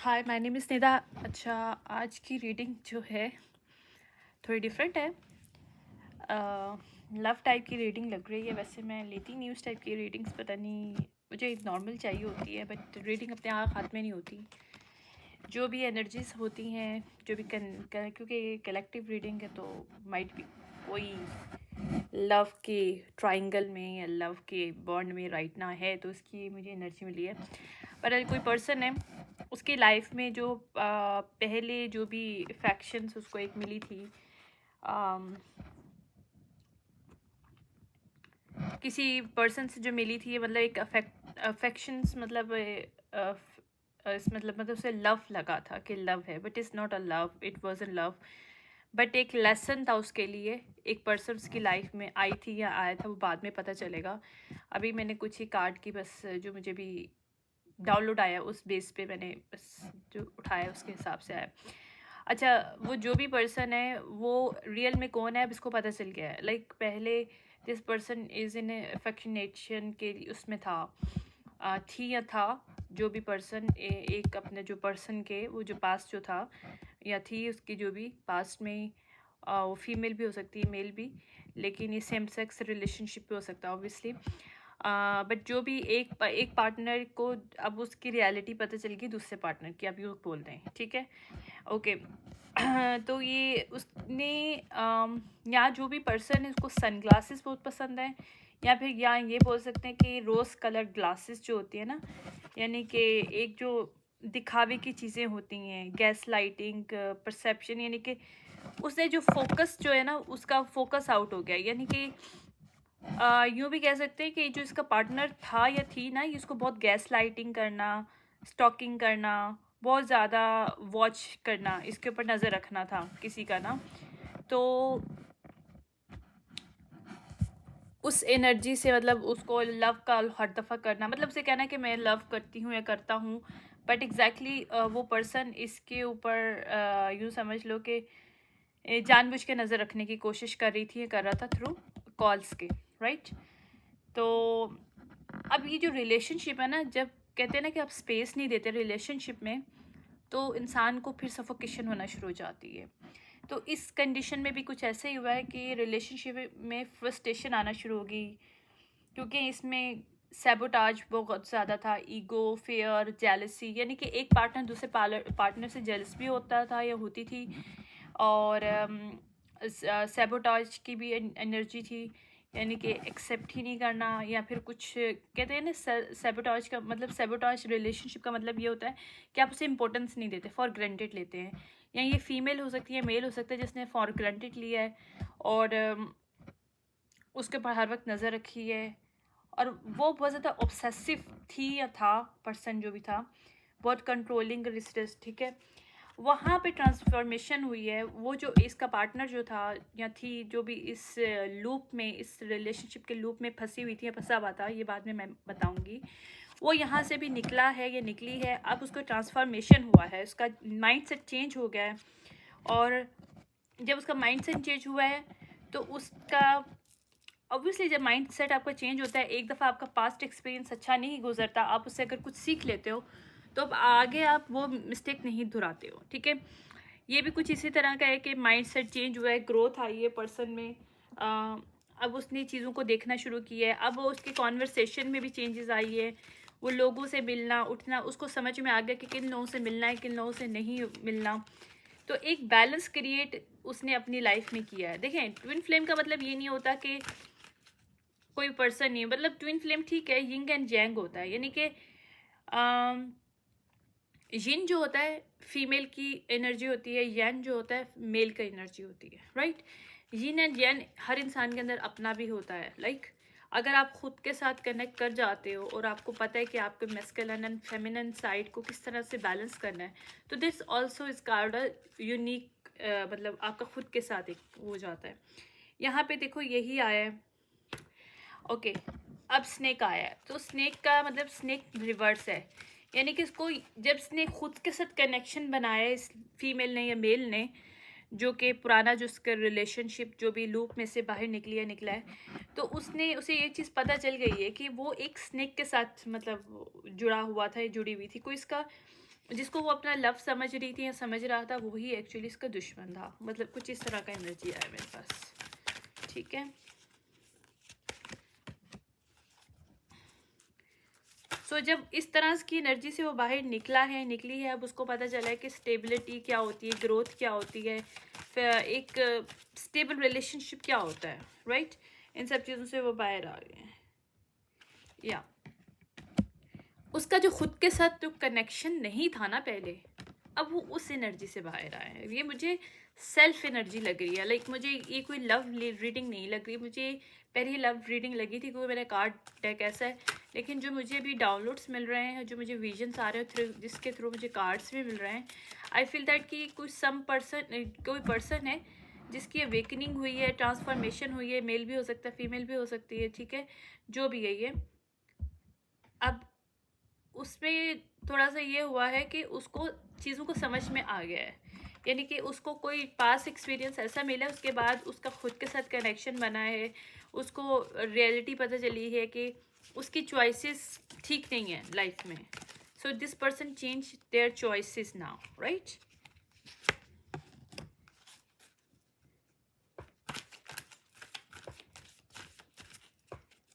Hi, my name is Nida. अच्छा, आज की रीडिंग जो है थोड़ी डिफरेंट है। लव टाइप की रीडिंग लग रही है। वैसे मैं लेती नहीं उस टाइप की रीडिंग्स, पता नहीं मुझे नॉर्मल चाहिए होती है, बट रीडिंग अपने आप हाथ में नहीं होती। जो भी एनर्जीज होती हैं, जो भी क्योंकि ये कलेक्टिव रीडिंग है तो माइट बी कोई लव के ट्रायंगल में या लव के बॉन्ड में राइट ना है, तो उसकी मुझे एनर्जी मिली है। पर अगर कोई पर्सन है, उसकी लाइफ में जो पहले जो भी अफेक्शंस उसको एक मिली थी, आम, किसी पर्सन से जो मिली थी, मतलब एक अफेक्शंस, मतलब मतलब उसे लव लगा था कि लव है, but is not a love, it was a love, but एक लेसन था उसके लिए। एक पर्सन उसकी लाइफ में आई थी या आया था, वो बाद में पता चलेगा। अभी मैंने कुछ ही कार्ड की बस जो मुझे भी डाउनलोड आया उस बेस पे मैंने बस जो उठाया उसके हिसाब से आया। अच्छा, वो जो भी पर्सन है वो रियल में कौन है अब इसको पता चल गया है। लाइक पहले दिस पर्सन इज़ इन अफेक्शनेशन के उसमें था, थी या था। जो भी पर्सन एक अपने जो पर्सन के वो जो पास्ट जो था या थी उसकी जो भी पास्ट में, वो फीमेल भी हो सकती है, मेल भी, लेकिन ये सेम सेक्स रिलेशनशिप पे हो सकता है ऑब्वियसली। बट जो भी एक पार्टनर को अब उसकी रियलिटी पता चल गई दूसरे पार्टनर की, अब यूँ बोल रहे हैं, ठीक है, ओके। तो ये उसने यहाँ जो भी पर्सन है उसको सनग्लासेस बहुत पसंद है, या फिर यहाँ ये बोल सकते हैं कि रोज़ कलर ग्लासेस जो होती है ना, यानी कि एक जो दिखावे की चीज़ें होती हैं, गैस लाइटिंग, परसेप्शन, यानी कि उसने जो फोकस जो है ना उसका फोकस आउट हो गया। यानी कि यूँ भी कह सकते हैं कि जो इसका पार्टनर था या थी ना, ये इसको बहुत गैस लाइटिंग करना, स्टॉकिंग करना, बहुत ज़्यादा वॉच करना, इसके ऊपर नज़र रखना था किसी का ना। तो उस एनर्जी से, मतलब उसको लव का हर दफ़ा करना, मतलब उसे कहना कि मैं लव करती हूँ या करता हूँ, बट एग्जैक्टली वो पर्सन इसके ऊपर यूँ समझ लो कि जानबूझ के नज़र रखने की कोशिश कर रही थी या कर रहा था थ्रू कॉल्स के, राइट। तो अब ये जो रिलेशनशिप है ना, जब कहते हैं ना कि आप स्पेस नहीं देते रिलेशनशिप में, तो इंसान को फिर सफोकेशन होना शुरू हो जाती है। तो इस कंडीशन में भी कुछ ऐसे ही हुआ है कि रिलेशनशिप में फ्रस्ट्रेशन आना शुरू होगी, क्योंकि इसमें सैबोटाज बहुत ज़्यादा था, ईगो, फेयर, जेलसी, यानी कि एक पार्टनर दूसरे पार्टनर से जेलस भी होता था या होती थी, और सैबोटाज की भी एनर्जी थी, यानी कि एक्सेप्ट ही नहीं करना, या फिर कुछ कहते हैं ना, सैबोटाज का मतलब, सैबोटाज रिलेशनशिप का मतलब ये होता है कि आप उसे इंपॉर्टेंस नहीं देते, फॉर ग्रांटेड लेते हैं। या ये फीमेल हो सकती है, मेल हो सकता है, जिसने फॉर ग्रांटेड लिया है और उसके ऊपर हर वक्त नज़र रखी है, और वो बहुत ज़्यादा ऑब्सेसिव थी या था, पर्सन जो भी था, बहुत कंट्रोलिंग, रिस्ट्रेस, ठीक है। वहाँ पे ट्रांसफॉर्मेशन हुई है। वो जो इसका पार्टनर जो था या थी, जो भी इस लूप में, इस रिलेशनशिप के लूप में फंसी हुई थी या फंसा हुआ था, ये बाद में मैं बताऊंगी, वो यहाँ से भी निकला है या निकली है। अब उसको ट्रांसफॉर्मेशन हुआ है, उसका माइंड सेट चेंज हो गया है, और जब उसका माइंड सेट चेंज हुआ है तो उसका ऑब्वियसली जब माइंड सेट आपका चेंज होता है, एक दफ़ा आपका पास्ट एक्सपीरियंस अच्छा नहीं गुजरता, आप उससे अगर कुछ सीख लेते हो तो अब आगे आप वो मिस्टेक नहीं दोहराते हो, ठीक है। ये भी कुछ इसी तरह का है कि माइंड सेट चेंज हुआ है, ग्रोथ आई है पर्सन में। अब उसने चीज़ों को देखना शुरू किया है, अब उसके कॉन्वर्सेशन में भी चेंजेस आई है, वो लोगों से मिलना उठना, उसको समझ में आ गया कि किन लोगों से मिलना है, किन लोगों से नहीं मिलना। तो एक बैलेंस क्रिएट उसने अपनी लाइफ में किया है। देखें, ट्विन फ्लेम का मतलब ये नहीं होता कि कोई पर्सन नहीं, मतलब ट्विन फ्लेम ठीक है, यिंग एंड जैंग होता है, यानी कि यिन जो होता है फीमेल की एनर्जी होती है, यैन जो होता है मेल का एनर्जी होती है, राइट। यिन एंड यैन हर इंसान के अंदर अपना भी होता है। लाइक अगर आप खुद के साथ कनेक्ट कर जाते हो और आपको पता है कि आपके मैस्कुलिन एंड फेमिनिन साइड को किस तरह से बैलेंस करना है, तो this also is called a unique, मतलब आपका खुद के साथ एक हो जाता है। यहाँ पे देखो यही आया है, ओके। अब स्नेक आया है, तो स्नेक का मतलब स्नेक रिवर्स है, यानी कि इसको जब स्नेक खुद के साथ कनेक्शन बनाया इस फीमेल ने या मेल ने, जो कि पुराना जो उसका रिलेशनशिप जो भी लूप में से बाहर निकला है, तो उसने उसे ये चीज़ पता चल गई है कि वो एक स्नेक के साथ मतलब जुड़ा हुआ था, जुड़ी हुई थी। कोई इसका जिसको वो अपना लव समझ रही थी या समझ रहा था, वही एक्चुअली इसका दुश्मन था। मतलब कुछ इस तरह का एनर्जी आया मेरे पास, ठीक है। सो जब इस तरह की एनर्जी से वो बाहर निकली है, अब उसको पता चला है कि स्टेबिलिटी क्या होती है, ग्रोथ क्या होती है, फिर एक स्टेबल रिलेशनशिप क्या होता है, राइट। इन सब चीज़ों से वो बाहर आ गए हैं। या उसका जो खुद के साथ जो कनेक्शन नहीं था ना पहले, अब वो उस एनर्जी से बाहर आया है। ये मुझे सेल्फ एनर्जी लग रही है। लाइक मुझे ये कोई लव रीडिंग नहीं लग रही। मुझे पहले लव रीडिंग लगी थी क्योंकि मेरा कार्ड डेक ऐसा है, लेकिन जो मुझे अभी डाउनलोड्स मिल रहे हैं, जो मुझे विजन्स आ रहे हैं थ्रू, जिसके थ्रू मुझे कार्ड्स भी मिल रहे हैं, आई फील दैट कि कोई पर्सन है जिसकी अवेकनिंग हुई है, ट्रांसफॉर्मेशन हुई है। मेल भी हो सकता है, फीमेल भी हो सकती है, ठीक है, जो भी है ये। अब उसमें थोड़ा सा ये हुआ है कि उसको चीज़ों को समझ में आ गया है, यानी कि उसको कोई पास एक्सपीरियंस ऐसा मिला, उसके बाद उसका खुद के साथ कनेक्शन बना है, उसको रियलिटी पता चली है कि उसकी चॉइसेस ठीक नहीं है लाइफ में। So this person change their choices now, right.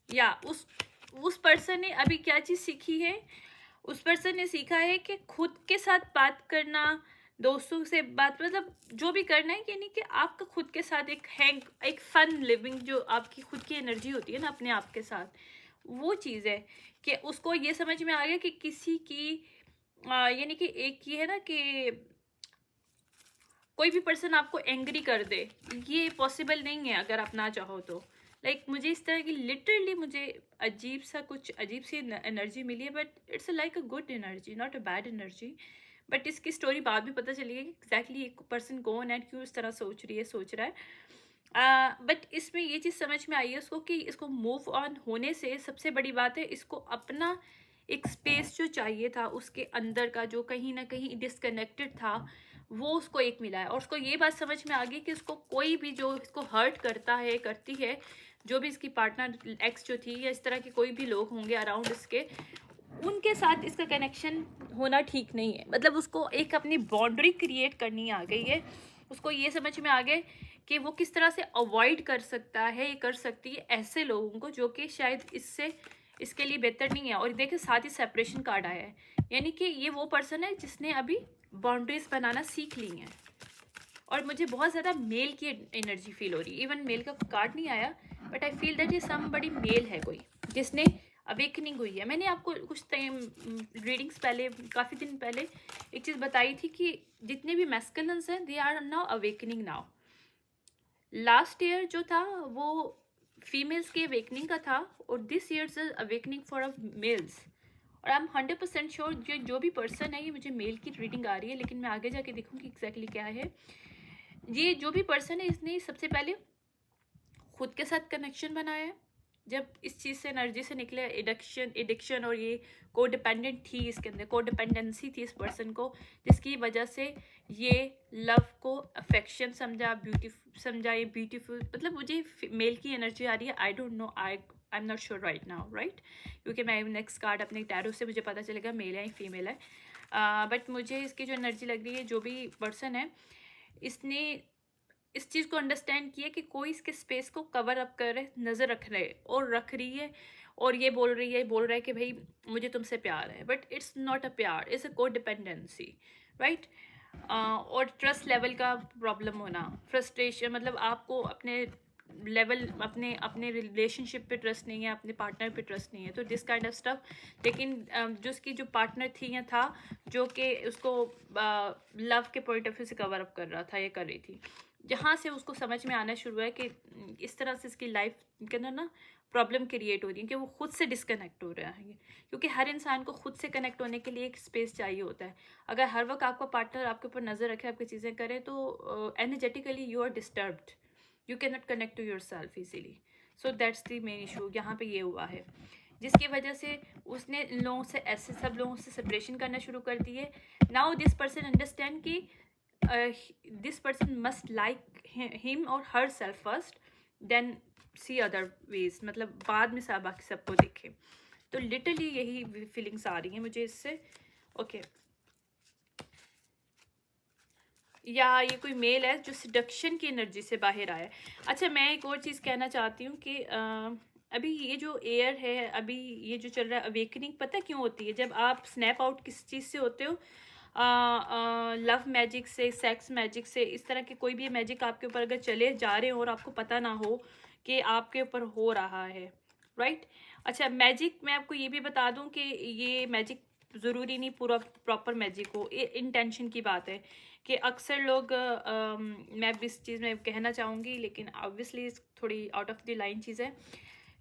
या उस पर्सन ने अभी क्या चीज़ सीखी है, उस पर्सन ने सीखा है कि खुद के साथ बात करना, दोस्तों से बात, मतलब जो भी करना है, यानी कि आपका खुद के साथ एक फन लिविंग, जो आपकी खुद की एनर्जी होती है ना अपने आप के साथ, वो चीज़ है कि उसको ये समझ में आ गया कि किसी की यानी कि एक ये है ना कि कोई भी पर्सन आपको एंग्री कर दे, ये पॉसिबल नहीं है अगर आप ना चाहो तो। लाइक मुझे इस तरह की लिटरली मुझे अजीब सी एनर्जी मिली है, but it's like a good energy, not a bad energy. But इसकी स्टोरी बाद में पता चली है कि एग्जैक्टली एक पर्सन कौन है, क्यों इस तरह सोच रहा है। बट इसमें ये चीज़ समझ में आई है उसको कि इसको मूव ऑन होने से सबसे बड़ी बात है, इसको अपना एक स्पेस जो चाहिए था उसके अंदर का, जो कहीं ना कहीं डिस्कनेक्टेड था, वो उसको एक मिला है। और उसको ये बात समझ में आ गई कि उसको कोई भी जो इसको हर्ट करता है, करती है, जो भी इसकी पार्टनर एक्स जो थी, या इस तरह के कोई भी लोग होंगे अराउंड इसके, उनके साथ इसका कनेक्शन होना ठीक नहीं है। मतलब उसको एक अपनी बाउंड्री क्रिएट करनी आ गई है। उसको ये समझ में आ गए कि वो किस तरह से अवॉइड कर सकता है, कर सकती है ऐसे लोगों को जो कि शायद इसके लिए बेहतर नहीं है। और देखिए साथ ही सेपरेशन कार्ड आया है, यानी कि ये वो पर्सन है जिसने अभी बाउंड्रीज बनाना सीख ली हैं। और मुझे बहुत ज़्यादा मेल की एनर्जी फील हो रही है। इवन मेल का कार्ड नहीं आया, बट आई फील दैट ये समबडी मेल है, कोई जिसने अवेकनिंग हुई है। मैंने आपको कुछ टाइम रीडिंग्स पहले, काफ़ी दिन पहले एक चीज़ बताई थी कि जितने भी मैस्कुलिन्स हैं, they are now awakening now. Last year जो था वो फीमेल्स के अवेकनिंग का था, और this year is awakening for a males. और आई एम 100% श्योर जो भी पर्सन है, ये मुझे मेल की रीडिंग आ रही है, लेकिन मैं आगे जाके देखूँगी एग्जैक्टली क्या है। ये जो भी पर्सन है, इसने सबसे पहले खुद के साथ कनेक्शन बनाया है। जब इस चीज़ से, एनर्जी से निकले, एडिक्शन और ये कोडिपेंडेंट थी, इसके अंदर कोडिपेंडेंसी थी इस पर्सन को, जिसकी वजह से ये लव को अफेक्शन समझा ये ब्यूटीफुल। मतलब मुझे मेल की एनर्जी आ रही है। I don't know, I am not sure right now, right, क्योंकि मैं नेक्स्ट कार्ड अपने टैरो से मुझे पता चलेगा मेल है या फीमेल है। बट मुझे इसकी जो एनर्जी लग रही है, जो भी पर्सन है, इसने इस चीज़ को अंडरस्टैंड किया कि कोई इसके स्पेस को कवर अप कर रहे, नज़र रख रही है, और ये बोल रहा है कि भाई मुझे तुमसे प्यार है, बट इट्स नॉट अ प्यार, इट्स अ कोडिपेंडेंसी, राइट। और ट्रस्ट लेवल का प्रॉब्लम होना, फ्रस्ट्रेशन, मतलब आपको अपने लेवल, अपने रिलेशनशिप पे ट्रस्ट नहीं है, अपने पार्टनर पे ट्रस्ट नहीं है, तो दिस काइंड ऑफ स्टफ। लेकिन जो उसकी जो पार्टनर थी या था, जो कि उसको लव के पॉइंट ऑफ व्यू से कवर अप कर रहा था, ये कर रही थी, जहाँ से उसको समझ में आना शुरू है कि इस तरह से इसकी लाइफ के अंदर ना प्रॉब्लम क्रिएट हो रही है कि वो खुद से डिस्कनेक्ट हो रहा है। क्योंकि हर इंसान को खुद से कनेक्ट होने के लिए एक स्पेस चाहिए होता है। अगर हर वक्त आपका पार्टनर आपके ऊपर नज़र रखे, आपकी चीज़ें करे, तो energetically you are disturbed, you can not connect to yourself easily. So that's the main issue यहाँ पे ये हुआ है, जिसकी वजह से उसने इन लोगों से, ऐसे सब लोगों से सेपरेशन करना शुरू कर दी है। नाउ दिस पर्सन अंडरस्टैंड कि this person must like him or herself first, then see other ways, मतलब बाद में सब बाकी सबको देखे। तो लिटरली यही फीलिंग्स आ रही हैं मुझे इससे। ओके, या ये कोई मेल है जो सिडक्शन की एनर्जी से बाहर आया है। अच्छा, मैं एक और चीज़ कहना चाहती हूँ कि अभी ये जो एयर है, अभी ये जो चल रहा है अवेकनिंग, पता क्यों होती है? जब आप स्नैप आउट किस चीज़ से होते हो, लव मैजिक से, सेक्स मैजिक से, इस तरह के कोई भी मैजिक आपके ऊपर अगर चले जा रहे हो और आपको पता ना हो कि आपके ऊपर हो रहा है, राइट? अच्छा, मैजिक मैं आपको ये भी बता दूं कि ये मैजिक ज़रूरी नहीं पूरा प्रॉपर मैजिक हो, ये इंटेंशन की बात है कि अक्सर लोग मैं भी इस चीज़ में कहना चाहूँगी, लेकिन ऑब्वियसली थोड़ी आउट ऑफ द लाइन चीज़ है,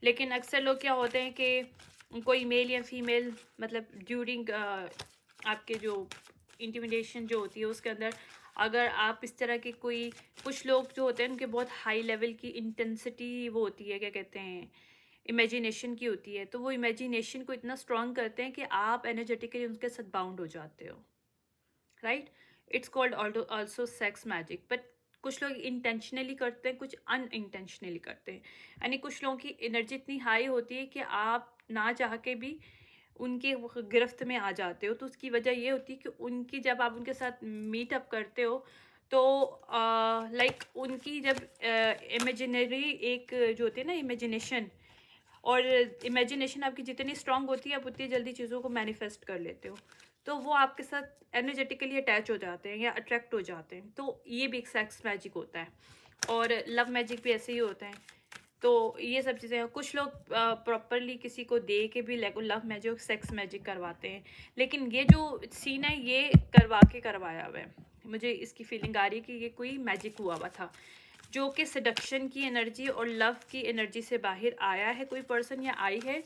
लेकिन अक्सर लोग क्या होते हैं कि कोई मेल या फीमेल, मतलब ड्यूरिंग आपके जो इंटिमिडेशन जो होती है उसके अंदर, अगर आप इस तरह के कोई, कुछ लोग जो होते हैं उनके बहुत हाई लेवल की इंटेंसिटी वो होती है, क्या कहते हैं, इमेजिनेशन की होती है, तो वो इमेजिनेशन को इतना स्ट्रॉन्ग करते हैं कि आप एनर्जेटिकली उनके साथ बाउंड हो जाते हो, right? It's called also sex magic, but कुछ लोग इंटेंशनली करते हैं, कुछ अनइंटेंशनली करते हैं, यानी कुछ लोगों की एनर्जी इतनी हाई होती है कि आप ना चाह के भी उनके गिरफ्त में आ जाते हो। तो उसकी वजह ये होती है कि उनकी, जब आप उनके साथ मीटअप करते हो तो लाइक उनकी जब इमेजिनरी एक जो होती है ना इमेजिनेशन, और इमेजिनेशन आपकी जितनी स्ट्रांग होती है आप उतनी जल्दी चीज़ों को मैनिफेस्ट कर लेते हो, तो वो आपके साथ एनर्जेटिकली अटैच हो जाते हैं या अट्रैक्ट हो जाते हैं। तो ये भी एक सेक्स मैजिक होता है, और लव मैजिक भी ऐसे ही होता है। तो ये सब चीज़ें, कुछ लोग प्रॉपरली किसी को दे के भी लव मैजिक, सेक्स मैजिक करवाते हैं, लेकिन ये जो सीन है ये करवा के करवाया हुआ है। मुझे इसकी फीलिंग आ रही है कि ये कोई मैजिक हुआ हुआ था, जो कि सडक्शन की एनर्जी और लव की एनर्जी से बाहर आया है कोई पर्सन या आई है।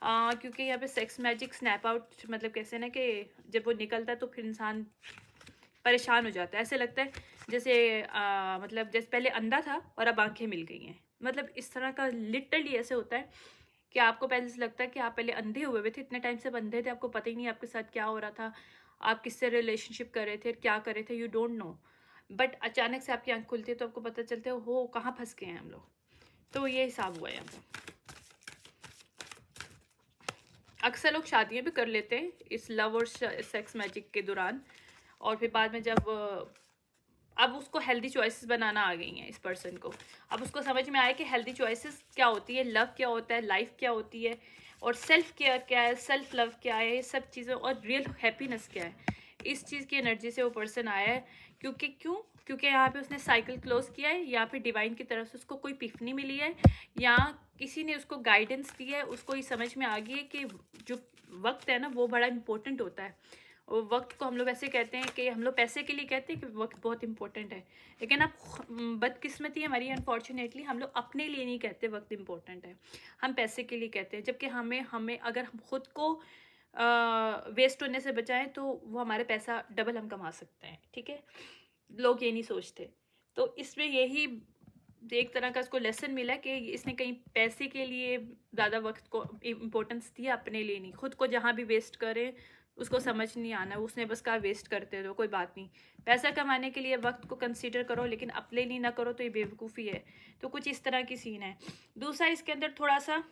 क्योंकि यहाँ पे सेक्स मैजिक स्नैप आउट, मतलब कैसे ना कि जब वो निकलता है तो फिर इंसान परेशान हो जाता है, ऐसे लगता है जैसे मतलब जैसे पहले अंधा था और अब आंखें मिल गई हैं, मतलब इस तरह का लिटरली ऐसे होता है कि आपको पहले से लगता है कि आप पहले अंधे हुए हुए थे, इतने टाइम से अंधे थे, आपको पता ही नहीं आपके साथ क्या हो रहा था, आप किससे रिलेशनशिप कर रहे थे, क्या कर रहे थे, यू डोंट नो, बट अचानक से आपकी आंख खुलती है तो आपको पता चलता है हो कहाँ फंस गए हैं हम लोग। तो ये हिसाब हुआ है यहाँ पे। अक्सर लोग शादियाँ भी कर लेते हैं इस लव और सेक्स मैजिक के दौरान, और फिर बाद में जब अब उसको हेल्दी चॉइसेस बनाना आ गई हैं इस पर्सन को, अब उसको समझ में आया कि हेल्दी चॉइसेस क्या होती है, लव क्या होता है, लाइफ क्या होती है, और सेल्फ केयर क्या है, सेल्फ लव क्या है, ये सब चीज़ें, और रियल हैप्पीनेस क्या है। इस चीज़ की एनर्जी से वो पर्सन आया है, क्योंकि यहाँ पे उसने साइकिल क्लोज किया है, यहाँ पे डिवाइन की तरफ से उसको कोई पिफनी मिली है, या किसी ने उसको गाइडेंस दी है, उसको ये समझ में आ गई है कि जो वक्त है ना वो बड़ा इंपॉर्टेंट होता है। और वक्त को हम लोग ऐसे कहते हैं कि हम लोग पैसे के लिए कहते हैं कि वक्त बहुत इंपॉर्टेंट है, लेकिन अब बदकिस्मती हमारी, अनफॉर्चुनेटली हम लोग अपने लिए नहीं कहते वक्त इंपॉर्टेंट है, हम पैसे के लिए कहते हैं, जबकि हमें हमें अगर हम खुद को वेस्ट होने से बचाएं तो वो हमारे पैसा डबल हम कमा सकते हैं, ठीक है? लोग ये नहीं सोचते। तो इसमें यही एक तरह का इसको लेसन मिला कि इसने कहीं पैसे के लिए ज़्यादा वक्त को इम्पोर्टेंस दिया, अपने लिए नहीं। खुद को जहाँ भी वेस्ट करे उसको समझ नहीं आना, उसने बस कहा वेस्ट करते रहो, कोई बात नहीं, पैसा कमाने के लिए वक्त को कंसीडर करो, लेकिन अपने लिए ना करो तो ये बेवकूफ़ी है। तो कुछ इस तरह की सीन है। दूसरा इसके अंदर थोड़ा सा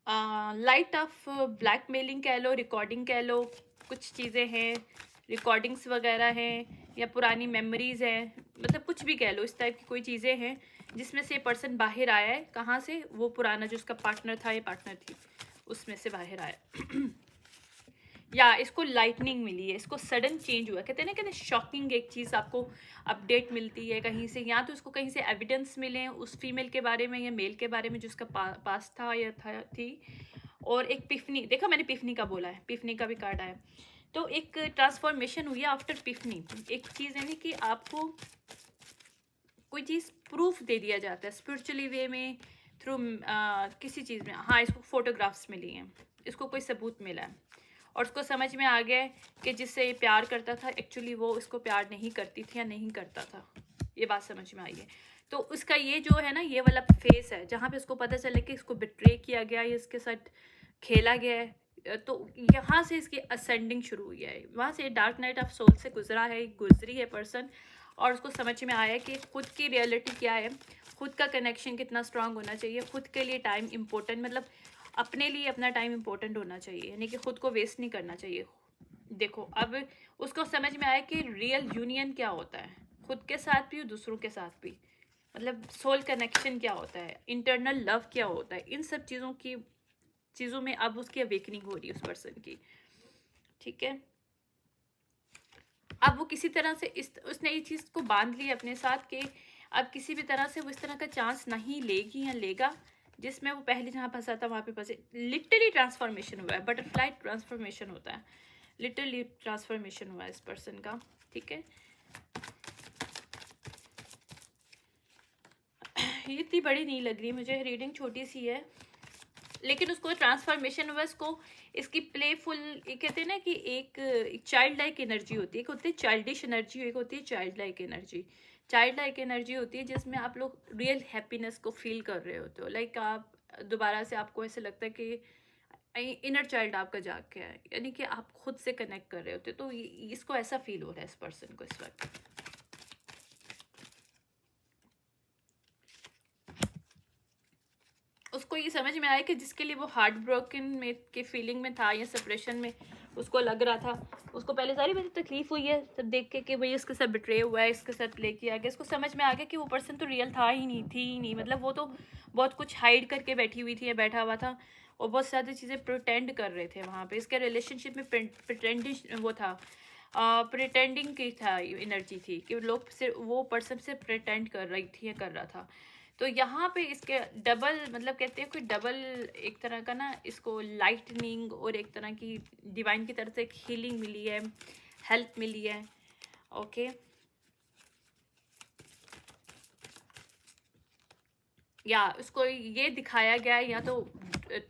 लाइट ऑफ ब्लैकमेलिंग कह लो, रिकॉर्डिंग कह लो, कुछ चीज़ें हैं, रिकॉर्डिंग्स वगैरह हैं, या पुरानी मेमोरीज़ हैं, मतलब कुछ भी कह लो, इस टाइप की कोई चीज़ें हैं जिसमें से पर्सन बाहर आया है। कहाँ से? वो पुराना जो उसका पार्टनर था या पार्टनर थी, उसमें से बाहर आया। या इसको लाइटनिंग मिली है, इसको सडन चेंज हुआ, कहते हैं ना, कहते शॉकिंग एक चीज़ आपको अपडेट मिलती है कहीं से, या तो उसको कहीं से एविडेंस मिले उस फीमेल के बारे में या मेल के बारे में जो उसका पास था या थी। और एक पिफनी, देखा मैंने पिफनी का बोला है, पिफनी का भी कार्ड आया। तो एक ट्रांसफॉर्मेशन हुई है आफ्टर पिफनी। एक चीज़ है ना कि आपको कोई चीज़ प्रूफ दे दिया जाता है स्पिरिचुअली वे में, थ्रू किसी चीज़ में। हाँ, इसको फोटोग्राफ्स मिली हैं, इसको कोई सबूत मिला है, और उसको समझ में आ गया है कि जिससे ये प्यार करता था एक्चुअली वो इसको प्यार नहीं करती थी या नहीं करता था, ये बात समझ में आई है। तो उसका ये जो है ना, ये वाला फेस है जहाँ पे इसको पता चले कि इसको बिट्रे किया गया, या इसके साथ खेला गया है। तो यहाँ से इसकी असेंडिंग शुरू हुई है, वहाँ से डार्क नाइट ऑफ सोल से गुजरा है, गुजरी है पर्सन, और उसको समझ में आया कि खुद की रियलिटी क्या है, खुद का कनेक्शन कितना स्ट्रांग होना चाहिए, खुद के लिए टाइम इम्पोर्टेंट, मतलब अपने लिए अपना टाइम इम्पोर्टेंट होना चाहिए, यानी कि खुद को वेस्ट नहीं करना चाहिए। देखो अब उसको समझ में आया कि रियल यूनियन क्या होता है, खुद के साथ भी और दूसरों के साथ भी, मतलब सोल कनेक्शन क्या होता है, इंटरनल लव क्या होता है, इन सब चीज़ों में अब उसकी अवेकनिंग हो रही है उस पर्सन की। ठीक है, अब वो किसी तरह से उसने ये चीज़ को बांध ली अपने साथ कि अब किसी भी तरह से वो इस तरह का चांस नहीं लेगी या लेगा जिसमें वो पहले जहाँ फंसा था वहाँ पे फंसे। लिटरली ट्रांसफॉर्मेशन हुआ है, बटरफ्लाई ट्रांसफॉर्मेशन होता है, लिटरली ट्रांसफॉर्मेशन हुआ है इस पर्सन का। ठीक है, ये इतनी बड़ी नहीं लग रही मुझे, रीडिंग छोटी सी है, लेकिन उसको ट्रांसफॉर्मेशन हुआ, इसको इसकी प्लेफुल, ये कहते हैं ना कि एक चाइल्ड लाइक एनर्जी होती है, एक होती है चाइल्डिश एनर्जी, एक होती है child like energy. Child like energy होती है जिसमें आप लोग रियल हैप्पीनेस को फील कर रहे होते हो, लाइक आप दोबारा से आपको ऐसे लगता है कि इनर चाइल्ड आपका जाग गया है, यानी कि आप खुद से कनेक्ट कर रहे होते हो। तो इसको ऐसा फील हो रहा है इस पर्सन को इस वक्त। उसको ये समझ में आया कि जिसके लिए वो हार्ट ब्रोकन में के फीलिंग में था या सेपरेशन में उसको लग रहा था, उसको पहले सारी बड़ी तकलीफ हुई है सब देख के कि भाई इसके साथ बिट्रे हुआ है, इसके साथ प्ले किया गया। इसको समझ में आ गया कि वो पर्सन तो रियल था ही नहीं, थी ही नहीं, मतलब वो तो बहुत कुछ हाइड करके बैठी हुई थी या बैठा हुआ था और बहुत सारी चीज़ें प्रिटेंड कर रहे थे वहाँ पे। इसके रिलेशनशिप में प्रिटेंडिंग वो था, प्रिटेंडिंग की था एनर्जी थी कि लोग सिर्फ वो पर्सन से प्रिटेंड कर रही थी या कर रहा था। तो यहाँ पे इसके डबल, मतलब कहते हैं कोई डबल एक तरह का ना, इसको लाइटनिंग और एक तरह की डिवाइन की तरफ से एक हीलिंग मिली है, हेल्प मिली है। ओके, या उसको ये दिखाया गया है या तो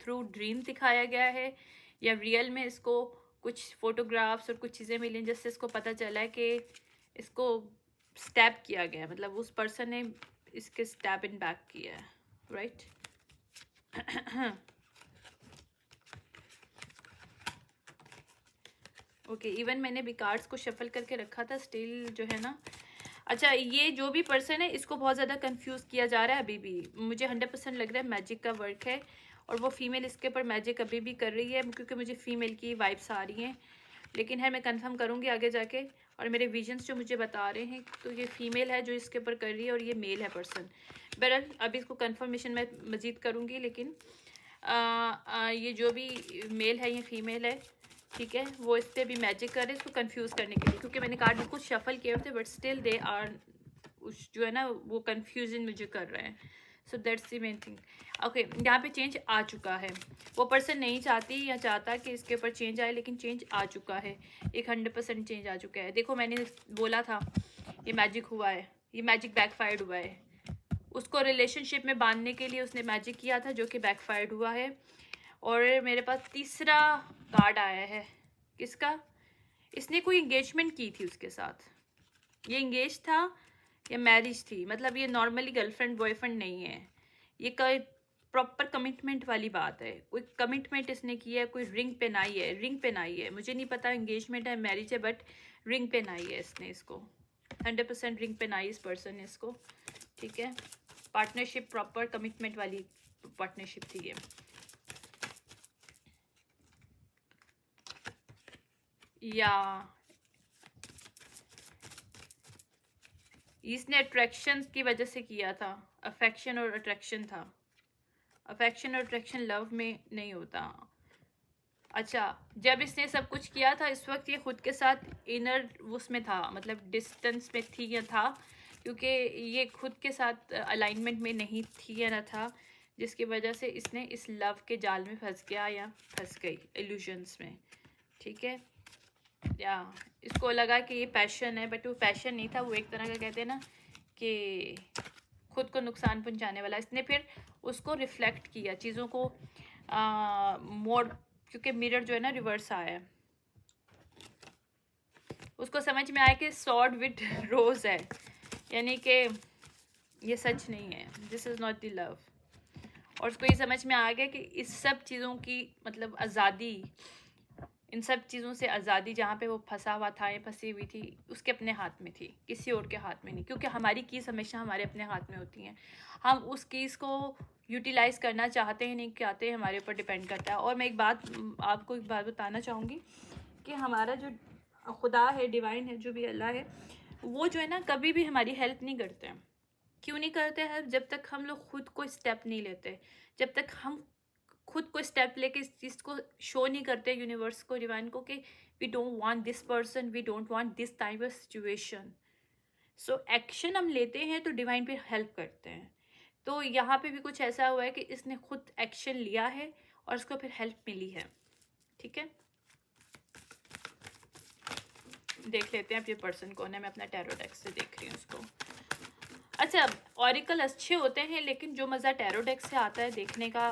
थ्रू ड्रीम दिखाया गया है या रियल में इसको कुछ फोटोग्राफ्स और कुछ चीज़ें मिली जिससे इसको पता चला है कि इसको स्टैप किया गया है, मतलब उस पर्सन ने इसके स्टैप इन बैक किया है, राइट। ओके, इवन मैंने भी कार्ड्स को शफल करके रखा था, स्टिल जो है ना। अच्छा, ये जो भी पर्सन है इसको बहुत ज़्यादा कंफ्यूज किया जा रहा है अभी भी, मुझे 100% लग रहा है मैजिक का वर्क है और वो फीमेल इसके ऊपर मैजिक अभी भी कर रही है, क्योंकि मुझे फीमेल की वाइब्स आ रही हैं। लेकिन है मैं कंफर्म करूँगी आगे जाके, और मेरे विजन्स जो मुझे बता रहे हैं तो ये फीमेल है जो इसके ऊपर कर रही है और ये मेल है पर्सन। बहरहाल अभी इसको कंफर्मेशन मैं मज़ीद करूँगी, लेकिन ये जो भी मेल है या फीमेल है, ठीक है, वो इस पर भी मैजिक कर रहे हैं इसको कंफ्यूज करने के लिए, क्योंकि मैंने कार्ड बिल्कुल शफल किए थे बट स्टिल दे आर उस जो है ना वो कंफ्यूजन मुझे कर रहे हैं। सो that's the main thing. Okay, यहाँ पे चेंज आ चुका है, वो पर्सन नहीं चाहती या चाहता कि इसके ऊपर चेंज आए, लेकिन चेंज आ चुका है, एक 100% चेंज आ चुका है। देखो मैंने बोला था ये मैजिक हुआ है, ये मैजिक बैकफायर्ड हुआ है, उसको रिलेशनशिप में बांधने के लिए उसने मैजिक किया था जो कि बैकफायर्ड हुआ है। और मेरे पास तीसरा कार्ड आया है, किसका, इसने कोई एंगेजमेंट की थी उसके साथ, ये एंगेज था या मैरिज थी, मतलब ये नॉर्मली गर्लफ्रेंड बॉयफ्रेंड नहीं है, ये कोई प्रॉपर कमिटमेंट वाली बात है, कोई कमिटमेंट इसने की है, कोई रिंग पहनाई है, रिंग पहनाई है, मुझे नहीं पता एंगेजमेंट है मैरिज है, बट रिंग पहनाई है इसने इसको, 100% रिंग पहनाई इस पर्सन ने इसको। ठीक है, पार्टनरशिप, प्रॉपर कमिटमेंट वाली पार्टनरशिप थी ये। या इसने अट्रैक्शन की वजह से किया था, अफेक्शन और अट्रैक्शन था, अफेक्शन और अट्रैक्शन लव में नहीं होता। अच्छा, जब इसने सब कुछ किया था इस वक्त ये खुद के साथ इनर उसमें था, मतलब डिस्टेंस में थी या था, क्योंकि ये खुद के साथ अलाइनमेंट में नहीं थी या ना था, जिसकी वजह से इसने इस लव के जाल में फंस गया या फंस गई, इल्यूजन्स में। ठीक है, या इसको लगा कि ये पैशन है, बट वो पैशन नहीं था, वो एक तरह का कहते हैं ना कि खुद को नुकसान पहुंचाने वाला। इसने फिर उसको रिफ्लेक्ट किया चीज़ों को, मोड़, क्योंकि मिरर जो है ना रिवर्स आया है, उसको समझ में आया कि सॉर्ड विद रोज है, यानी कि ये सच नहीं है, this is not the love. और उसको ये समझ में आ गया कि इस सब चीज़ों की मतलब आज़ादी, इन सब चीज़ों से आज़ादी जहाँ पे वो फंसा हुआ था या फंसी हुई थी उसके अपने हाथ में थी, किसी और के हाथ में नहीं, क्योंकि हमारी कीज़ हमेशा हमारे अपने हाथ में होती हैं, हम उस कीज़ को यूटिलाइज़ करना चाहते हैं नहीं चाहते हैं हमारे ऊपर डिपेंड करता है। और मैं आपको एक बात बताना चाहूँगी कि हमारा जो खुदा है, डिवाइन है, जो भी अल्लाह है, वो जो है ना कभी भी हमारी हेल्प नहीं करते हैं। क्यों नहीं करते हैं? जब तक हम लोग खुद को स्टेप नहीं लेते, जब तक हम खुद को स्टेप लेके इस चीज़ को शो नहीं करते यूनिवर्स को, डिवाइन को, कि we don't want this person, we don't want this type of situation. So action हम लेते हैं तो डिवाइन पे हेल्प करते हैं। तो यहाँ पे भी कुछ ऐसा हुआ है कि इसने खुद एक्शन लिया है और उसको फिर हेल्प मिली है। ठीक है, देख लेते हैं अब ये पर्सन कौन है। मैं अपना टैरो डेक से देख रही हूँ उसको। अच्छा, ऑरिकल अच्छे होते हैं, लेकिन जो मज़ा टैरो डेक से आता है देखने का,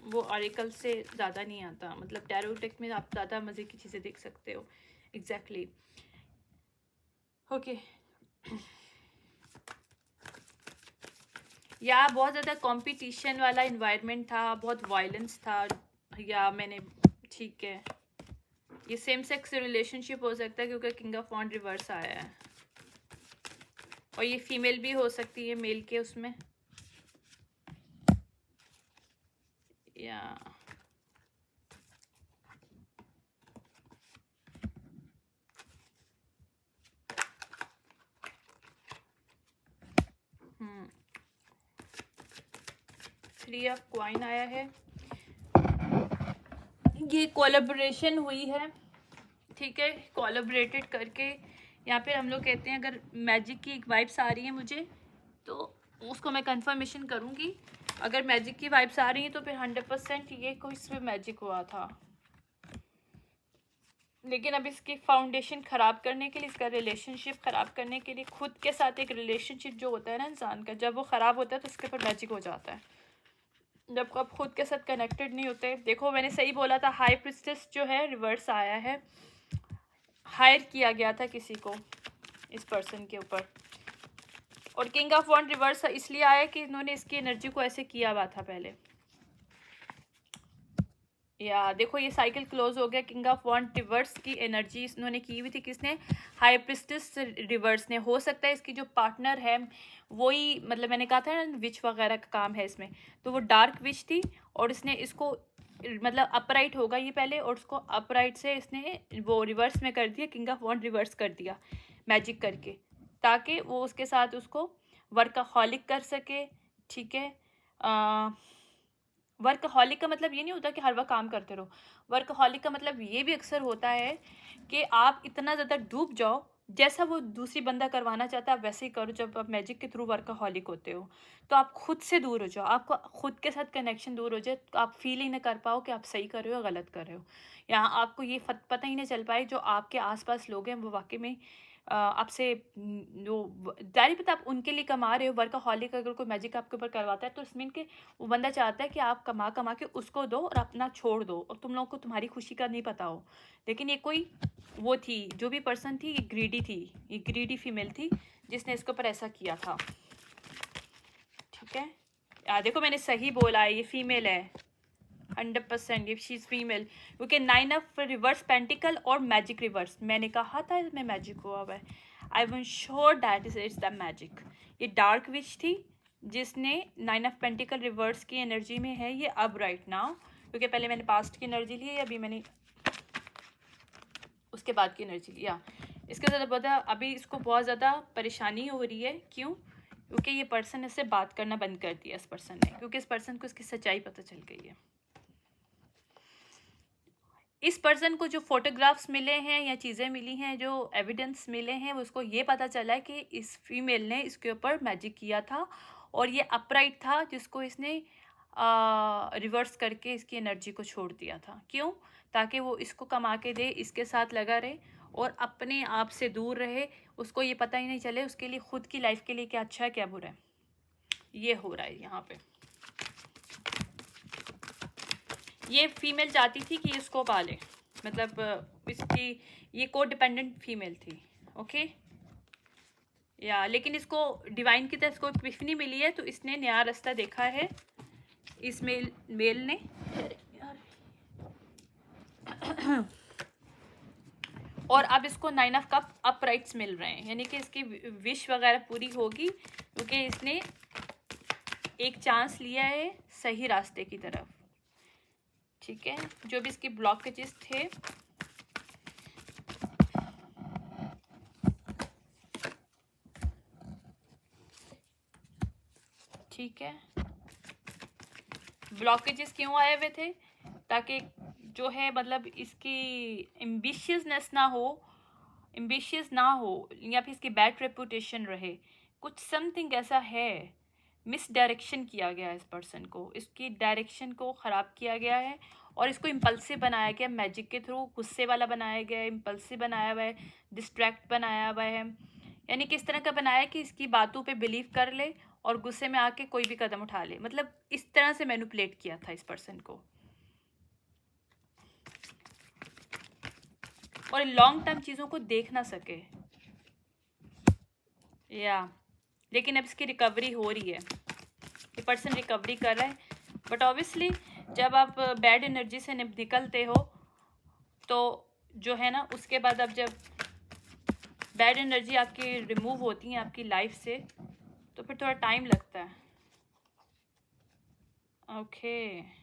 वो ऑरिकल से ज़्यादा नहीं आता। मतलब टैरो डेक में आप ज़्यादा मज़े की चीज़ें देख सकते हो। एग्जैक्टली। ओके, या बहुत ज़्यादा कंपटीशन वाला इन्वायरमेंट था, बहुत वायलेंस था, या मैंने, ठीक है, ये सेम सेक्स रिलेशनशिप हो सकता है क्योंकि किंग ऑफ वॉन्ड रिवर्स आया है, और ये फीमेल भी हो सकती है मेल के उसमें, या थ्री ऑफ कॉइन आया है। ये कोलैबोरेशन हुई है, ठीक है, कोलैबोरेटेड करके। यहाँ पे हम लोग कहते हैं, अगर मैजिक की एक वाइब्स आ रही है मुझे, तो उसको मैं कंफर्मेशन करूँगी। अगर मैजिक की वाइब्स आ रही हैं तो फिर 100% ये कोई इसमें मैजिक हुआ था। लेकिन अब इसकी फाउंडेशन ख़राब करने के लिए, इसका रिलेशनशिप ख़राब करने के लिए, खुद के साथ एक रिलेशनशिप जो होता है ना इंसान का, जब वो ख़राब होता है तो उसके ऊपर मैजिक हो जाता है। जब आप खुद के साथ कनेक्टेड नहीं होते, देखो मैंने सही बोला था, हाई प्रिस्टेस जो है रिवर्स आया है, हायर किया गया था किसी को इस पर्सन के ऊपर। और किंग ऑफ वॉन्ड रिवर्स इसलिए आया कि इन्होंने इसकी एनर्जी को ऐसे किया हुआ था पहले। या देखो ये साइकिल क्लोज हो गया। किंग ऑफ वॉन्ड रिवर्स की एनर्जी इन्होंने की हुई थी, किसने? हाई प्रिस्टेस रिवर्स ने। हो सकता है इसकी जो पार्टनर है वही, मतलब मैंने कहा था ना विच वगैरह का काम है इसमें, तो वो डार्क विच थी, और इसने इसको, मतलब अपराइट होगा ये पहले, और उसको अपराइट से इसने वो रिवर्स में कर दिया, किंग ऑफ वॉन्ड रिवर्स कर दिया मैजिक करके, ताकि वो उसके साथ उसको वर्कहॉलिक कर सके। ठीक है, वर्कहॉलिक का मतलब ये नहीं होता कि हर वक्त काम करते रहो। वर्कहॉलिक का मतलब ये भी अक्सर होता है कि आप इतना ज़्यादा डूब जाओ, जैसा वो दूसरी बंदा करवाना चाहता है आप वैसे ही करो। जब आप मैजिक के थ्रू वर्कहॉलिक होते हो तो आप खुद से दूर हो जाओ, आपको खुद के साथ कनेक्शन दूर हो जाए, तो आप फील ही ना कर पाओ कि आप सही कर रहे हो या गलत कर रहे हो। यहाँ आपको ये पता ही नहीं चल पाए जो आपके आसपास लोग हैं वो वाकई में आपसे जो जारी पता आप उनके लिए कमा रहे हो। वर्कहॉलिक अगर कोई मैजिक आपके ऊपर करवाता है तो इसमें कि वो बंदा चाहता है कि आप कमा कमा के उसको दो और अपना छोड़ दो, और तुम लोगों को तुम्हारी खुशी का नहीं पता हो। लेकिन ये कोई वो थी, जो भी पर्सन थी ये ग्रीडी थी, ये ग्रीडी फीमेल थी जिसने इसके ऊपर ऐसा किया था। ठीक है, देखो मैंने सही बोला है, ये फीमेल है 100%, ये शी इज़ फीमेल, क्योंकि 9 ऑफ रिवर्स पेंटिकल और मैजिक रिवर्स, मैंने कहा था इसमें मैजिक हुआ हुआ है। I was sure that it's the magic. ये डार्क विच थी जिसने 9 ऑफ पेंटिकल रिवर्स की एनर्जी में है ये अब राइट नाउ, क्योंकि पहले मैंने पास्ट की एनर्जी ली है, अभी मैंने उसके बाद की एनर्जी लिया। इसके ज़्यादा पता, अभी इसको बहुत ज़्यादा परेशानी हो रही है। क्यों? क्योंकि ये पर्सन इससे बात करना बंद कर दिया इस पर्सन ने, क्योंकि इस पर्सन को इसकी सच्चाई पता चल गई है। इस पर्सन को जो फोटोग्राफ्स मिले हैं या चीज़ें मिली हैं, जो एविडेंस मिले हैं, उसको ये पता चला है कि इस फीमेल ने इसके ऊपर मैजिक किया था, और ये अपराइट था जिसको इसने रिवर्स करके इसकी एनर्जी को छोड़ दिया था। क्यों? ताकि वो इसको कमा के दे, इसके साथ लगा रहे और अपने आप से दूर रहे, उसको ये पता ही नहीं चले उसके लिए, खुद की लाइफ के लिए क्या अच्छा है क्या बुरा है। ये हो रहा है यहाँ पे। ये फीमेल चाहती थी कि इसको पाले, मतलब इसकी ये को डिपेंडेंट फीमेल थी। ओके, या लेकिन इसको डिवाइन की तरफ इसको एपिफनी मिली है, तो इसने नया रास्ता देखा है इस मेल ने। और अब इसको 9 ऑफ कप अपराइट्स मिल रहे हैं, यानी कि इसकी विश वगैरह पूरी होगी, क्योंकि इसने एक चांस लिया है सही रास्ते की तरफ। ठीक है, जो भी इसके ब्लॉकेजेस थे ठीक है, ब्लॉकेजेस क्यों आए हुए थे? ताकि जो है मतलब इसकी एम्बिशियसनेस ना हो, या फिर इसकी बैड रेपुटेशन रहे, कुछ समथिंग ऐसा है। मिस डायरेक्शन किया गया है इस पर्सन को, इसकी डायरेक्शन को ख़राब किया गया है और इसको इम्पल्सिव बनाया गया मैजिक के थ्रू, गुस्से वाला बनाया गया है, इम्पल्सिव बनाया हुआ है, डिस्ट्रैक्ट बनाया हुआ है। यानी कि इस तरह का बनाया है कि इसकी बातों पे बिलीव कर ले और गुस्से में आके कोई भी कदम उठा ले, मतलब इस तरह से मैनिपुलेट किया था इस पर्सन को, और लॉन्ग टर्म चीज़ों को देख ना सके या। लेकिन अब इसकी रिकवरी हो रही है, ये पर्सन रिकवरी कर रहा है। बट ऑब्वियसली जब आप बैड एनर्जी से निकलते हो तो जो है ना, उसके बाद अब जब बैड एनर्जी आपकी रिमूव होती है आपकी लाइफ से, तो फिर थोड़ा टाइम लगता है। ओके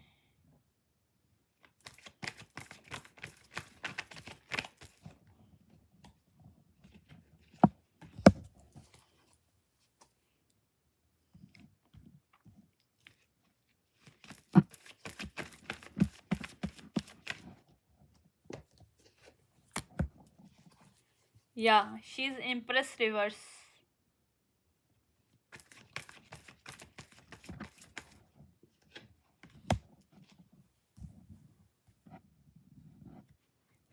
या she is impress reverse.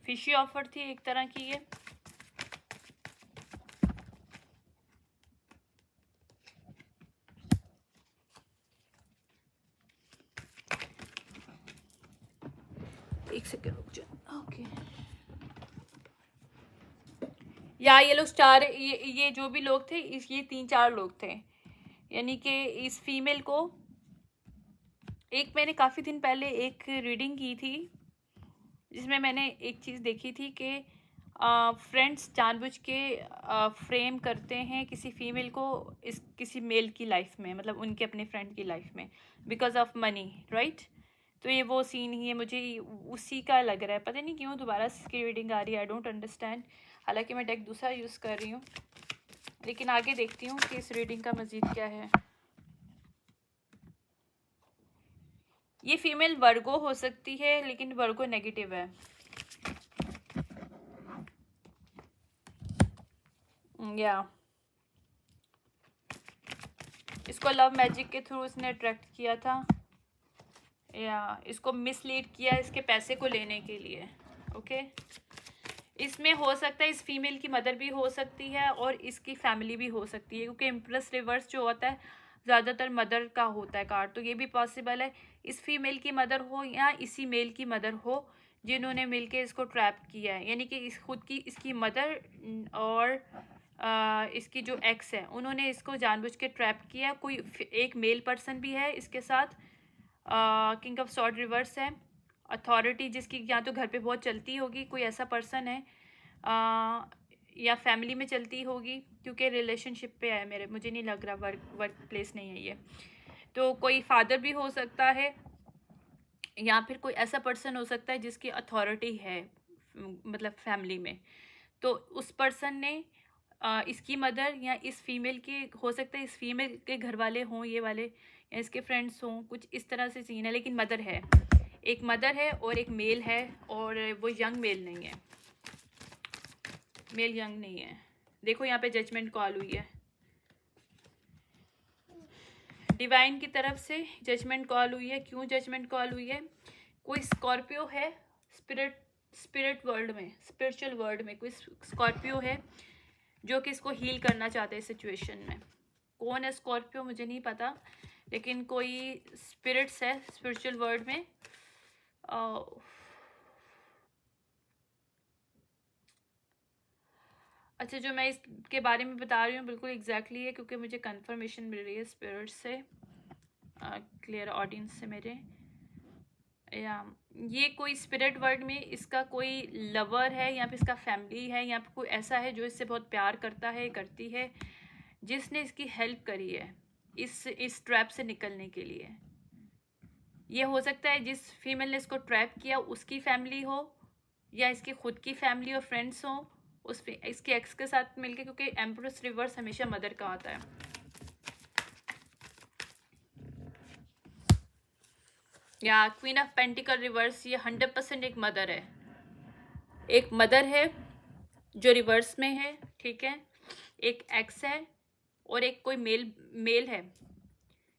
Fishy offer थी एक तरह की ये। एक सेकेंड रुक जाओ। ओके या ये लोग चार, ये जो भी लोग थे ये 3-4 लोग थे। यानी कि इस फीमेल को, एक मैंने काफ़ी दिन पहले एक रीडिंग की थी जिसमें मैंने एक चीज़ देखी थी कि फ्रेंड्स जानबूझ के फ्रेम करते हैं किसी फीमेल को इस किसी मेल की लाइफ में, मतलब उनके अपने फ्रेंड की लाइफ में, बिकॉज ऑफ मनी, राइट। तो ये वो सीन ही है, मुझे उसी का लग रहा है, पता नहीं क्यों दोबारा इसकी रीडिंग आ रही है, आई डोंट अंडरस्टैंड। हालांकि मैं डेक दूसरा यूज़ कर रही हूँ, लेकिन आगे देखती हूँ कि इस रीडिंग का मज़ीद क्या है। ये फीमेल वर्गो हो सकती है, लेकिन वर्गो नेगेटिव है। या इसको लव मैजिक के थ्रू इसने अट्रैक्ट किया था, या इसको मिसलीड किया इसके पैसे को लेने के लिए। ओके इसमें हो सकता है इस फीमेल की मदर भी हो सकती है और इसकी फैमिली भी हो सकती है, क्योंकि इम्प्रेस रिवर्स जो होता है ज़्यादातर मदर का होता है कार्ड, तो ये भी पॉसिबल है इस फीमेल की मदर हो या इसी मेल की मदर हो जिन्होंने मिलके इसको ट्रैप किया है। यानी कि इस खुद की इसकी मदर और इसकी जो एक्स है उन्होंने इसको जानबूझ के ट्रैप किया। कोई एक मेल पर्सन भी है इसके साथ, किंग ऑफ सॉर्ड रिवर्स है, अथॉरिटी जिसकी या तो घर पे बहुत चलती होगी, कोई ऐसा पर्सन है, या फैमिली में चलती होगी, क्योंकि रिलेशनशिप पे है मेरे, मुझे नहीं लग रहा वर्क प्लेस नहीं है ये। तो कोई फादर भी हो सकता है या फिर कोई ऐसा पर्सन हो सकता है जिसकी अथॉरिटी है मतलब फैमिली में, तो उस पर्सन ने इसकी मदर या इस फीमेल की, हो सकता है इस फीमेल के घर वाले हों ये वाले, या इसके फ्रेंड्स हों, कुछ इस तरह से सीन है। लेकिन मदर है, एक मदर है और एक मेल है, और वो यंग मेल नहीं है, मेल यंग नहीं है। देखो यहाँ पे जजमेंट कॉल हुई है, डिवाइन की तरफ से जजमेंट कॉल हुई है। क्यों जजमेंट कॉल हुई है? कोई स्कॉर्पियो है स्पिरिट वर्ल्ड में, स्पिरिचुअल वर्ल्ड में कोई स्कॉर्पियो है जो कि इसको हील करना चाहते हैं इस सिचुएशन में। कौन है स्कॉर्पियो मुझे नहीं पता, लेकिन कोई स्पिरिट्स है स्पिरिचुअल वर्ल्ड में। अच्छा, जो मैं इसके बारे में बता रही हूँ बिल्कुल एग्जैक्टली है, क्योंकि मुझे कंफर्मेशन मिल रही है स्पिरिट से, क्लियर ऑडियंस से मेरे। या ये कोई स्पिरिट वर्ल्ड में इसका कोई लवर है, या फिर इसका फैमिली है, या फिर कोई ऐसा है जो इससे बहुत प्यार करता है, करती है, जिसने इसकी हेल्प करी है इस ट्रैप से निकलने के लिए। ये हो सकता है जिस फीमेल ने इसको ट्रैप किया उसकी फैमिली हो, या इसकी खुद की फैमिली और फ्रेंड्स हो इसके एक्स के साथ मिलके, क्योंकि एम्प्रेस रिवर्स हमेशा मदर का आता है। या क्वीन ऑफ पेंटिकल रिवर्स, ये 100% एक मदर है, एक मदर है जो रिवर्स में है, ठीक है। एक एक्स है और एक कोई मेल है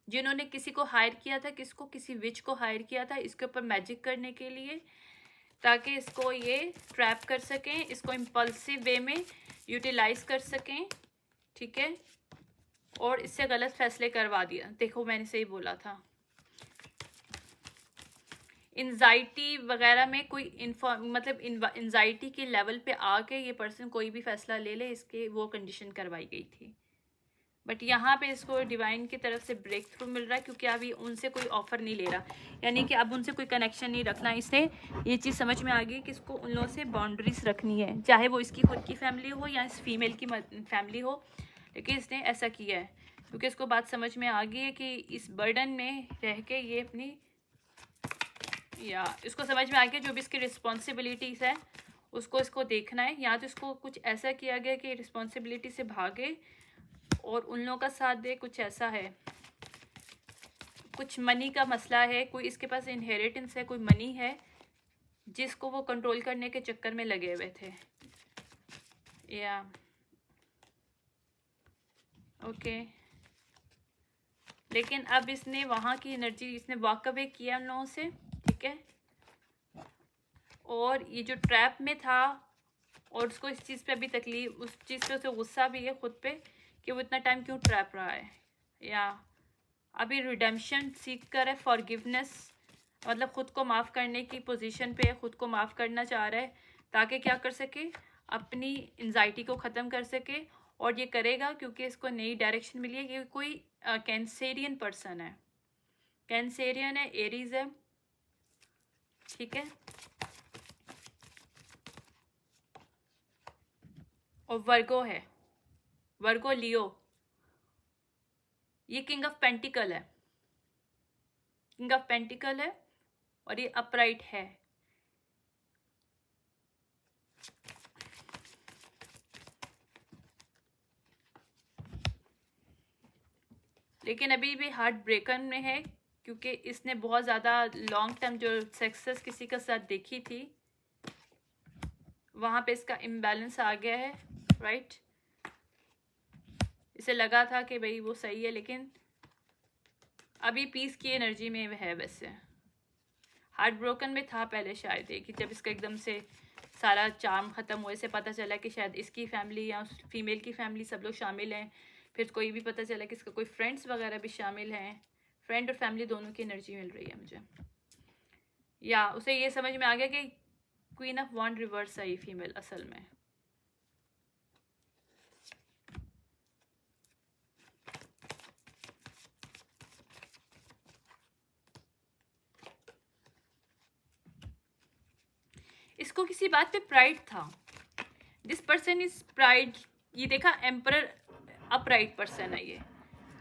जिन्होंने किसी को हायर किया था, किसी विच को हायर किया था इसके ऊपर मैजिक करने के लिए, ताकि इसको ये ट्रैप कर सकें, इसको इम्पल्सिव वे में यूटिलाइज कर सकें, ठीक है। और इससे गलत फैसले करवा दिया। देखो मैंने सही बोला था। एंजाइटी वगैरह में कोई मतलब एंजाइटी के लेवल पे आके ये पर्सन कोई भी फैसला ले ले, इसके वो कंडीशन करवाई गई थी। बट यहाँ पे इसको डिवाइन की तरफ से ब्रेक थ्रू मिल रहा है, क्योंकि अभी उनसे कोई ऑफर नहीं ले रहा, यानी कि अब उनसे कोई कनेक्शन नहीं रखना। इससे ये चीज़ समझ में आ गई कि इसको उन लोगों से बाउंड्रीज रखनी है, चाहे वो इसकी खुद की फैमिली हो या इस फीमेल की फैमिली हो, लेकिन इसने ऐसा किया है क्योंकि इसको बात समझ में आ गई है कि इस बर्डन में रह के ये अपनी, या इसको समझ में आ गया जो भी इसकी रिस्पॉन्सिबिलिटीज़ है उसको इसको देखना है। या तो इसको कुछ ऐसा किया गया कि रिस्पॉन्सिबिलिटी से भागे और उन लोगों का साथ दे, कुछ ऐसा है, कुछ मनी का मसला है, कोई इसके पास इनहेरिटेंस है, कोई मनी है जिसको वो कंट्रोल करने के चक्कर में लगे हुए थे। या ओके, लेकिन अब इसने वहाँ की एनर्जी, इसने वॉक अवे किया उन लोगों से, ठीक है। और ये जो ट्रैप में था और उसको इस चीज़ पे अभी तकलीफ, उस चीज़ पे उसे गुस्सा भी है खुद पे कि वो इतना टाइम क्यों ट्रैप रहा है। या अभी रिडेम्पशन सीख कर है, फॉरगिवनेस, मतलब खुद को माफ़ करने की पोजीशन पे है, खुद को माफ़ करना चाह रहा है ताकि क्या कर सके, अपनी एंजाइटी को ख़त्म कर सके। और ये करेगा क्योंकि इसको नई डायरेक्शन मिली है। ये कोई कैंसेरियन पर्सन है, कैंसेरियन है, एरीज है, ठीक है। और वर्गो है, वर्गो लियो, ये किंग ऑफ पेंटिकल है, किंग ऑफ पेंटिकल है और ये अपराइट है। लेकिन अभी भी हार्ट ब्रेकन में है क्योंकि इसने बहुत ज़्यादा लॉन्ग टर्म जो सक्सेस किसी के साथ देखी थी वहाँ पे इसका इम्बैलेंस आ गया है, राइट। इसे लगा था कि भाई वो सही है, लेकिन अभी पीस की एनर्जी में है। वैसे हार्ट ब्रोकन में था पहले शायद, कि जब इसका एकदम से सारा चार्म ख़त्म हुए से पता चला कि शायद इसकी फैमिली या उस फीमेल की फैमिली सब लोग शामिल हैं। फिर कोई भी पता चला कि इसका कोई फ्रेंड्स वगैरह भी शामिल हैं। फ्रेंड और फैमिली दोनों की एनर्जी मिल रही है मुझे। या उसे ये समझ में आ गया कि queen of wand reverse I female असल में। इसको किसी बात पे प्राइड था। This person is pride. ये देखा, एम्परर अपराइट पर्सन है ये,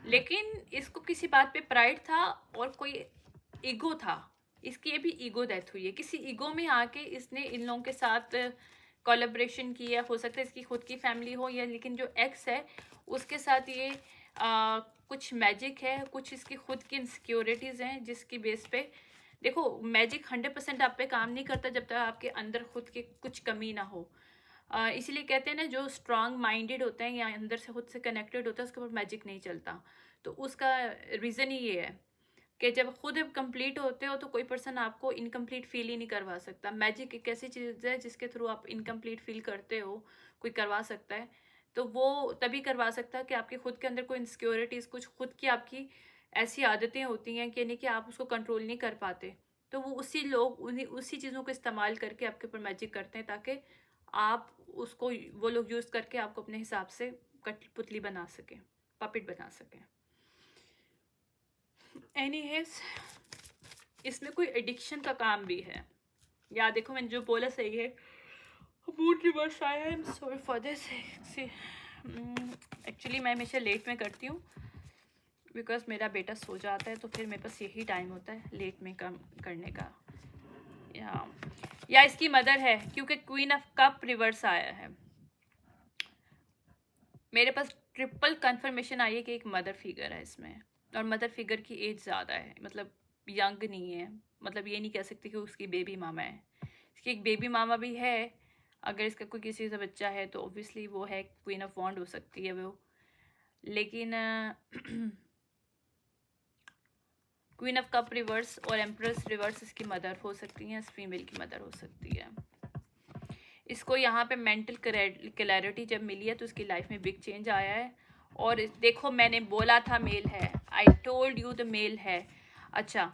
लेकिन इसको किसी बात पे प्राइड था और कोई ईगो था। इसकी अभी ईगो डेथ हुई है, किसी ईगो में आके इसने इन लोगों के साथ कोलैबोरेशन किया। हो सकता है इसकी खुद की फैमिली हो, या लेकिन जो एक्स है उसके साथ ये कुछ मैजिक है, कुछ इसकी खुद की इनसिक्योरिटीज़ हैं जिसकी बेस पे, देखो मैजिक 100% आप पे काम नहीं करता जब तक आपके अंदर खुद की कुछ कमी ना हो। इसीलिए कहते हैं ना, जो स्ट्रांग माइंडेड होते हैं या अंदर से खुद से कनेक्टेड होता है उसके ऊपर मैजिक नहीं चलता। तो उसका रीज़न ही ये है कि जब खुद कंप्लीट होते हो तो कोई पर्सन आपको इनकम्प्लीट फील ही नहीं करवा सकता। मैजिक एक ऐसी चीज़ है जिसके थ्रू आप इनकम्प्लीट फील करते हो, कोई करवा सकता है तो वो तभी करवा सकता है कि आपके खुद के अंदर कोई इनसिक्योरिटीज़, कुछ खुद की आपकी ऐसी आदतें होती हैं कि यानी कि आप उसको कंट्रोल नहीं कर पाते। तो वो उसी चीज़ों को इस्तेमाल करके आपके ऊपर मैजिक करते हैं ताकि आप उसको, वो लोग यूज़ करके आपको अपने हिसाब से कठपुतली बना सकें, पपेट बना सकें। एनीवेज, इसमें कोई एडिक्शन का काम भी है। या देखो मैंने जो बोला सही है, मूड रिवर्स आया है। I am sorry for this. Actually मैं हमेशा लेट में करती हूँ बिकॉज मेरा बेटा सो जाता है, तो फिर मेरे पास यही टाइम होता है लेट में काम करने का। या इसकी मदर है क्योंकि क्वीन ऑफ कप रिवर्स आया है। मेरे पास ट्रिपल कंफर्मेशन आई है कि एक मदर फिगर है इसमें, और मदर फिगर की एज ज़्यादा है, मतलब यंग नहीं है, मतलब ये नहीं कह सकते कि उसकी बेबी मामा है। इसकी एक बेबी मामा भी है, अगर इसका कोई किसी से बच्चा है तो ऑब्वियसली वो है क्वीन ऑफ वॉन्ड हो सकती है वो। लेकिन क्वीन ऑफ कप रिवर्स और एम्प्रेस रिवर्स इसकी मदर हो सकती हैं, इस फीमेल की मदर हो सकती है। इसको यहाँ पे मेंटल क्लैरिटी जब मिली है तो उसकी लाइफ में बिग चेंज आया है। और देखो मैंने बोला था मेल है, I told you the male है। अच्छा,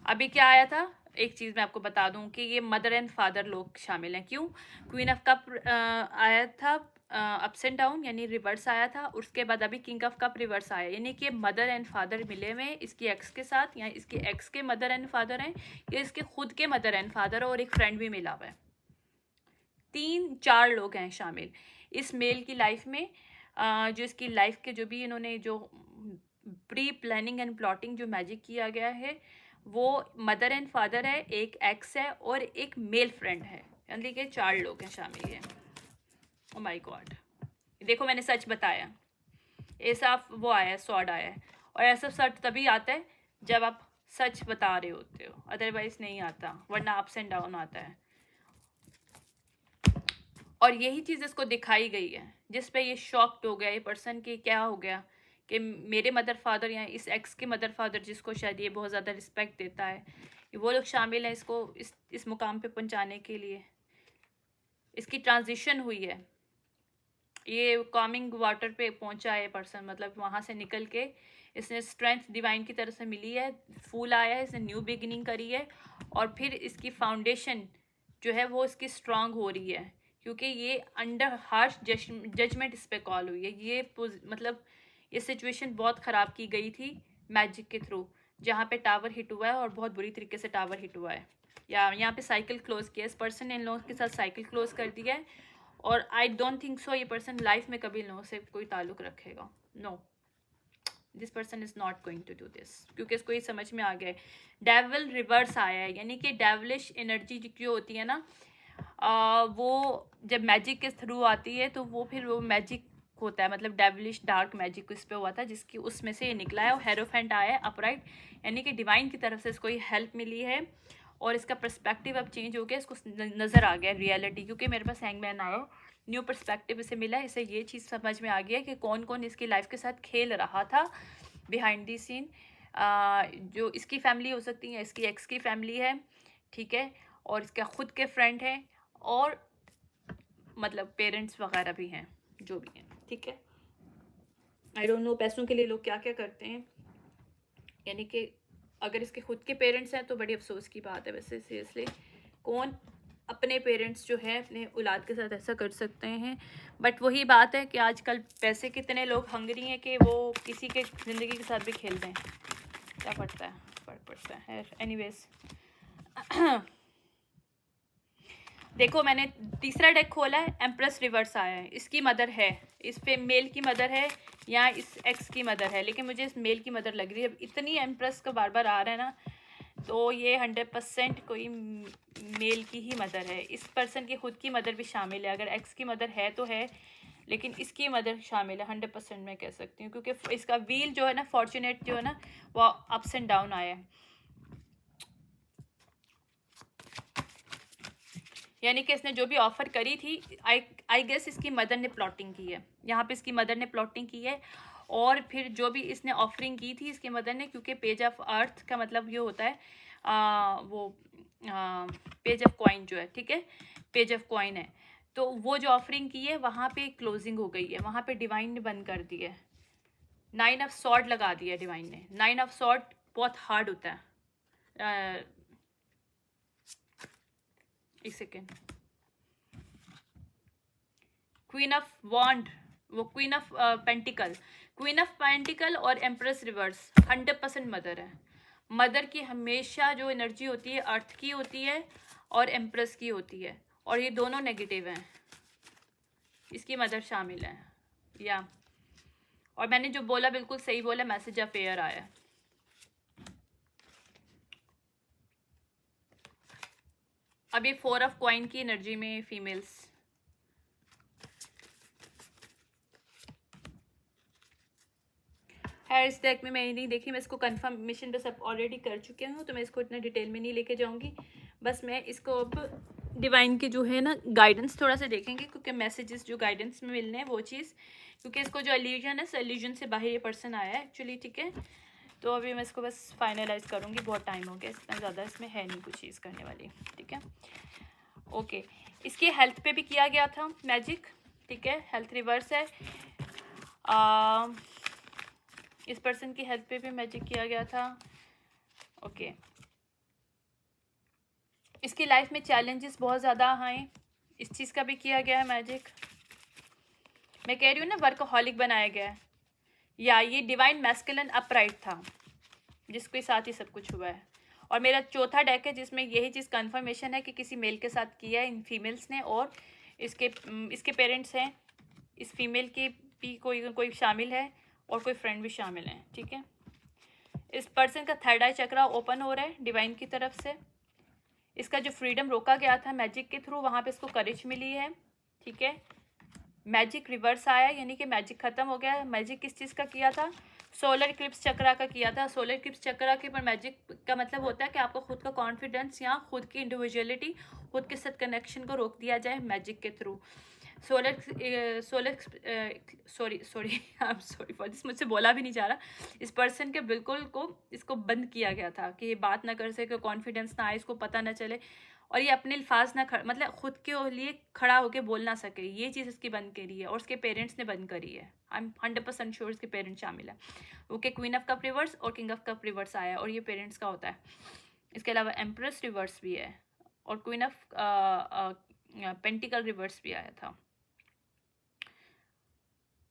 अभी क्या आया था, एक चीज़ मैं आपको बता दूं कि ये मदर एंड फादर लोग शामिल हैं। क्यों? क्वीन ऑफ कप आया था अप्स एंड डाउन, यानी रिवर्स आया था। उसके बाद अभी किंग ऑफ कप रिवर्स आया, यानी कि मदर एंड फादर मिले हुए हैं इसकी एक्स के साथ, या इसकी एक्स के मदर एंड फादर हैं, या इसके खुद के मदर एंड फादर, और एक फ्रेंड भी मिला हुआ है। 3-4 लोग हैं शामिल इस मेल की लाइफ में। जो इसकी लाइफ के जो भी इन्होंने जो प्री प्लानिंग एंड प्लॉटिंग जो मैजिक किया गया है, वो मदर एंड फादर है, एक एक्स है और एक मेल फ्रेंड है, यानी कि 4 लोग हैं शामिल है। ओ माय गॉड, देखो मैंने सच बताया। ऐसा वो आया है, सॉर्ड आया है, और ऐसा सच तभी आता है जब आप सच बता रहे होते हो, अदरवाइज नहीं आता, वरना अप्स एंड डाउन आता है। और यही चीज़ इसको दिखाई गई है, जिस पे ये शॉक्ड हो गया ये पर्सन कि क्या हो गया कि मेरे मदर फादर या इस एक्स के मदर फादर, जिसको शायद ये बहुत ज़्यादा रिस्पेक्ट देता है, वो लोग शामिल हैं इसको इस मुकाम पे पहुंचाने के लिए। इसकी ट्रांजिशन हुई है, ये कॉमिंग वाटर पे पहुंचा है पर्सन, मतलब वहाँ से निकल के इसने स्ट्रेंथ डिवाइन की तरफ से मिली है, फूल आया है, इसने न्यू बिगिनिंग करी है, और फिर इसकी फाउंडेशन जो है वो इसकी स्ट्रांग हो रही है, क्योंकि ये अंडर हार्श जजमेंट इस पे कॉल हुई है। ये मतलब ये सिचुएशन बहुत ख़राब की गई थी मैजिक के थ्रू, जहाँ पे टावर हिट हुआ है और बहुत बुरी तरीके से टावर हिट हुआ है, या यहाँ पे साइकिल क्लोज किया, इस पर्सन ने इन लोगों के साथ साइकिल क्लोज कर दिया है। और आई डोंट थिंक सो ये पर्सन लाइफ में कभी इन लोगों से कोई ताल्लुक रखेगा। No, this person is not going to do this, क्योंकि इसको ये समझ में आ गया है। डेविल रिवर्स आया है, यानी कि डेविलिश एनर्जी जो होती है ना, वो जब मैजिक के थ्रू आती है तो वो फिर वो मैजिक होता है, मतलब डेविलिश डार्क मैजिक इस पे हुआ था, जिसकी उसमें से ये निकला है। और हेरोफेंट आया है अपराइट, यानी कि डिवाइन की तरफ से इसको ये हेल्प मिली है, और इसका पर्सपेक्टिव अब चेंज हो गया, इसको नज़र आ गया रियलिटी, क्योंकि मेरे पास हैंगमैन आया, न्यू पर्सपेक्टिव इसे मिला, इसे ये चीज़ समझ में आ गया कि कौन कौन इसकी लाइफ के साथ खेल रहा था बिहाइंड दी सीन। जो इसकी फैमिली हो सकती है, इसकी एक्स की फैमिली है, ठीक है, और इसका खुद के फ्रेंड है, और मतलब पेरेंट्स वगैरह भी हैं, जो भी हैं, ठीक है। आई डोंट नो पैसों के लिए लोग क्या क्या करते हैं, यानी कि अगर इसके खुद के पेरेंट्स हैं तो बड़ी अफसोस की बात है। वैसे सीरियसली कौन अपने पेरेंट्स जो है अपने औलाद के साथ ऐसा कर सकते हैं, बट वही बात है कि आजकल पैसे कितने लोग हंगरी हैं कि वो किसी के ज़िंदगी के साथ भी खेल दें, क्या पड़ता है, फर्क पड़ता है। एनीवेज देखो मैंने तीसरा डेक खोला है, एम्प्रेस रिवर्स आया है, इसकी मदर है, इस पे मेल की मदर है या इस एक्स की मदर है, लेकिन मुझे इस मेल की मदर लग रही है। अब इतनी एम्प्रेस का बार बार आ रहा है ना, तो ये 100% कोई मेल की ही मदर है। इस पर्सन की खुद की मदर भी शामिल है, अगर एक्स की मदर है तो है, लेकिन इसकी मदर शामिल है 100% मैं कह सकती हूँ, क्योंकि इसका व्हील जो है ना, फॉर्चुनेट जो है ना, वो अप्स एंड डाउन आया है, यानी कि इसने जो भी ऑफर करी थी, आई गेस इसकी मदर ने प्लॉटिंग की है, यहाँ पे इसकी मदर ने प्लॉटिंग की है। और फिर जो भी इसने ऑफरिंग की थी इसकी मदर ने, क्योंकि पेज ऑफ अर्थ का मतलब ये होता है वो पेज ऑफ कॉइन जो है, ठीक है, पेज ऑफ कॉइन है, तो वो जो ऑफरिंग की है वहाँ पे क्लोजिंग हो गई है, वहाँ पे डिवाइन ने बंद कर दी है, 9 ऑफ सॉर्ड लगा दिया डिवाइन ने। 9 ऑफ सॉर्ड बहुत हार्ड होता है, एक सेकेंड, क्वीन ऑफ वॉन्ड, वो queen of pentacle, queen of pentacle और एम्प्रेस रिवर्स 100% मदर है। मदर की हमेशा जो एनर्जी होती है अर्थ की होती है और एम्प्रेस की होती है, और ये दोनों नेगेटिव हैं, इसकी मदर शामिल है, या और मैंने जो बोला बिल्कुल सही बोला, मैसेज ऑफ एयर आया। अब ये 4 ऑफ कॉइन की एनर्जी में फीमेल्स, खैर इस डेक में मैं नहीं देखी, मैं इसको कंफर्मेशन बस अब ऑलरेडी कर चुके हूँ, तो मैं इसको इतना डिटेल में नहीं लेके जाऊँगी। बस मैं इसको अब डिवाइन के जो है ना गाइडेंस थोड़ा सा देखेंगे, क्योंकि मैसेजेस जो गाइडेंस में मिलने हैं वो चीज़, क्योंकि इसको जो एल्यूजन है, एल्यूजन से बाहर ये पर्सन आया है एक्चुअली, ठीक है। तो अभी मैं इसको बस फाइनलाइज करूँगी, बहुत टाइम हो गया, इतना ज़्यादा इसमें है नहीं कुछ चीज़ करने वाली, ठीक है। ओके, इसकी हेल्थ पे भी किया गया था मैजिक, ठीक है, हेल्थ रिवर्स है। इस पर्सन की हेल्थ पे भी मैजिक किया गया था। ओके, इसकी लाइफ में चैलेंजेस बहुत ज़्यादा आए, इस चीज़ का भी किया गया है मैजिक। मैं कह रही हूँ ना वर्कहॉलिक बनाया गया है, या ये डिवाइन मैस्कुलिन अपराइट था जिसके साथ ही सब कुछ हुआ है। और मेरा चौथा डेक है जिसमें यही चीज़ कंफर्मेशन है कि किसी मेल के साथ किया है इन फीमेल्स ने, और इसके पेरेंट्स हैं, इस फीमेल के भी कोई शामिल है और कोई फ्रेंड भी शामिल है, ठीक है। इस पर्सन का थर्ड आई चक्रा ओपन हो रहा है डिवाइन की तरफ से। इसका जो फ्रीडम रोका गया था मैजिक के थ्रू, वहाँ पे इसको करेज मिली है, ठीक है। मैजिक रिवर्स आया, यानी कि मैजिक ख़त्म हो गया। मैजिक किस चीज़ का किया था? सोलर इक्लिप्स चक्रा का किया था। सोलर इक्लिप्स चक्रा के पर मैजिक का मतलब होता है कि आपको खुद का कॉन्फिडेंस या खुद की इंडिविजुअलिटी, खुद के साथ कनेक्शन को रोक दिया जाए मैजिक के through. Sorry I am sorry for this, मुझसे बोला भी नहीं जा रहा। इस पर्सन के बिल्कुल को इसको बंद किया गया था कि ये बात ना कर सके, कॉन्फिडेंस ना आए, इसको पता ना चले, और ये अपने अल्फाज ना मतलब खुद के लिए खड़ा होकर बोल ना सके, ये चीज़ इसकी बंद करी है और उसके पेरेंट्स ने बंद करी है। आई एम 100% श्योर इसके पेरेंट्स शामिल है। Okay, queen of cup reverse और किंग ऑफ कप रिवर्स आया और ये पेरेंट्स का होता है। इसके अलावा एम्प्रेस रिवर्स भी है और क्वीन ऑफ पेंटिकल रिवर्स भी आया था।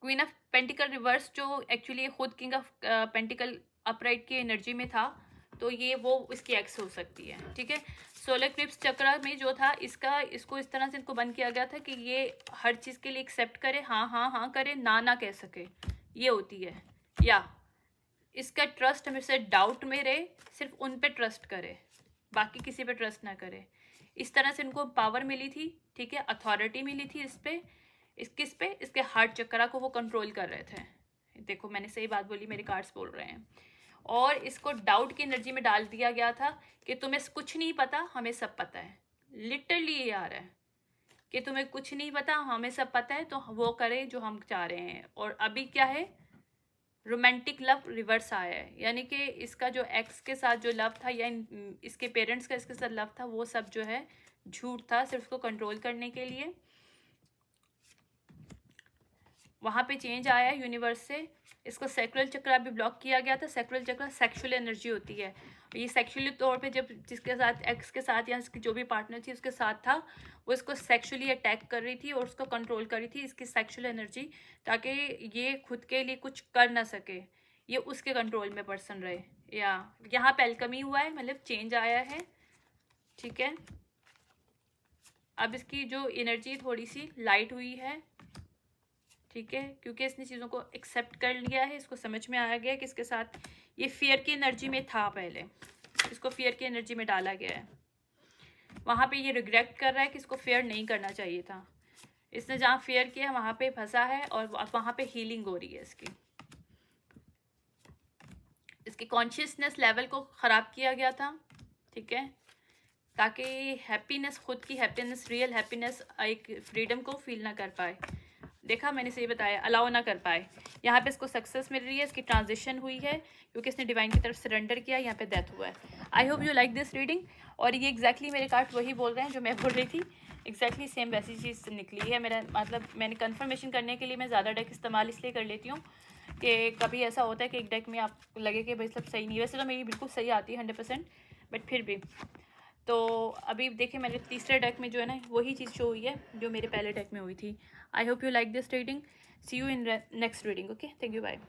क्वीन ऑफ पेंटिकल रिवर्स जो एक्चुअली खुद किंग ऑफ पेंटिकल अपराइट की एनर्जी में था, तो ये वो इसकी एक्स हो सकती है, ठीक है। सोलर इक्लिप्स चक्र में जो था इसको इस तरह से इनको बंद किया गया था कि ये हर चीज़ के लिए एक्सेप्ट करे, हाँ हाँ हाँ करे, ना ना कह सके, ये होती है। या इसका ट्रस्ट हमेशा डाउट में रहे, सिर्फ उन पे ट्रस्ट करे, बाकी किसी पे ट्रस्ट ना करे। इस तरह से इनको पावर मिली थी, ठीक है, अथॉरिटी मिली थी इस पे, किस पे? इसके हार्ट चक्रा को वो कंट्रोल कर रहे थे। देखो मैंने सही बात बोली, मेरे कार्ड्स बोल रहे हैं। और इसको डाउट की एनर्जी में डाल दिया गया था कि तुम्हें कुछ नहीं पता, हमें सब पता है। लिटरली ये आ रहा है कि तुम्हें कुछ नहीं पता, हमें सब पता है, तो वो करे जो हम चाह रहे हैं। और अभी क्या है? रोमांटिक लव रिवर्स आया है, यानी कि इसका जो एक्स के साथ जो लव था या इसके पेरेंट्स का इसके साथ लव था, वो सब जो है झूठ था, सिर्फ उसको कंट्रोल करने के लिए। वहाँ पे चेंज आया है यूनिवर्स से। इसको सेक्रुअल चक्र भी ब्लॉक किया गया था। सेक्रुअल चक्र सेक्सुअल एनर्जी होती है, ये सेक्सुअली तौर पे जब जिसके साथ एक्स के साथ या इसकी जो भी पार्टनर थी उसके साथ था, वो इसको सेक्सुअली अटैक कर रही थी और उसको कंट्रोल कर रही थी, इसकी सेक्सुअल एनर्जी, ताकि ये खुद के लिए कुछ कर ना सके, ये उसके कंट्रोल में पर्सन रहे। या यहाँ पे अल्केमी हुआ है, मतलब चेंज आया है, ठीक है। अब इसकी जो एनर्जी थोड़ी सी लाइट हुई है, ठीक है, क्योंकि इसने चीज़ों को एक्सेप्ट कर लिया है, इसको समझ में आया गया कि इसके साथ ये फियर की एनर्जी में था, पहले इसको फियर की एनर्जी में डाला गया है। वहाँ पे ये रिग्रेट कर रहा है कि इसको फेयर नहीं करना चाहिए था, इसने जहाँ फेयर किया वहाँ पे फंसा है और वहाँ पे हीलिंग हो रही है इसकी कॉन्शियसनेस लेवल को ख़राब किया गया था, ठीक है, ताकि हैप्पीनेस, खुद की हैप्पीनेस, रियल हैप्पीनेस, एक फ्रीडम को फील ना कर पाए। देखा, मैंने सही बताया, अलाउ ना कर पाए। यहाँ पे इसको सक्सेस मिल रही है, इसकी ट्रांजिशन हुई है क्योंकि इसने डिवाइन की तरफ सरेंडर किया, यहाँ पे डेथ हुआ है। आई hope you like this reading. और ये एग्जैक्टली मेरे कार्ड वही बोल रहे हैं जो मैं बोल रही थी, एग्जैक्टली सेम वैसी चीज़ निकली है। मेरा मतलब मैंने कन्फर्मेशन करने के लिए मैं ज़्यादा डेक इस्तेमाल इसलिए कर लेती हूँ कि कभी ऐसा होता है कि एक डेक में आप लगे कि भाई सब सही नहीं, वैसे तो मेरी बिल्कुल सही आती है 100%, बट फिर भी। तो अभी देखिए मेरे तीसरे डेक में जो है ना वही चीज़ शो हुई है जो मेरे पहले डेक में हुई थी। I hope you like this reading. See you in next reading. Okay, thank you, bye.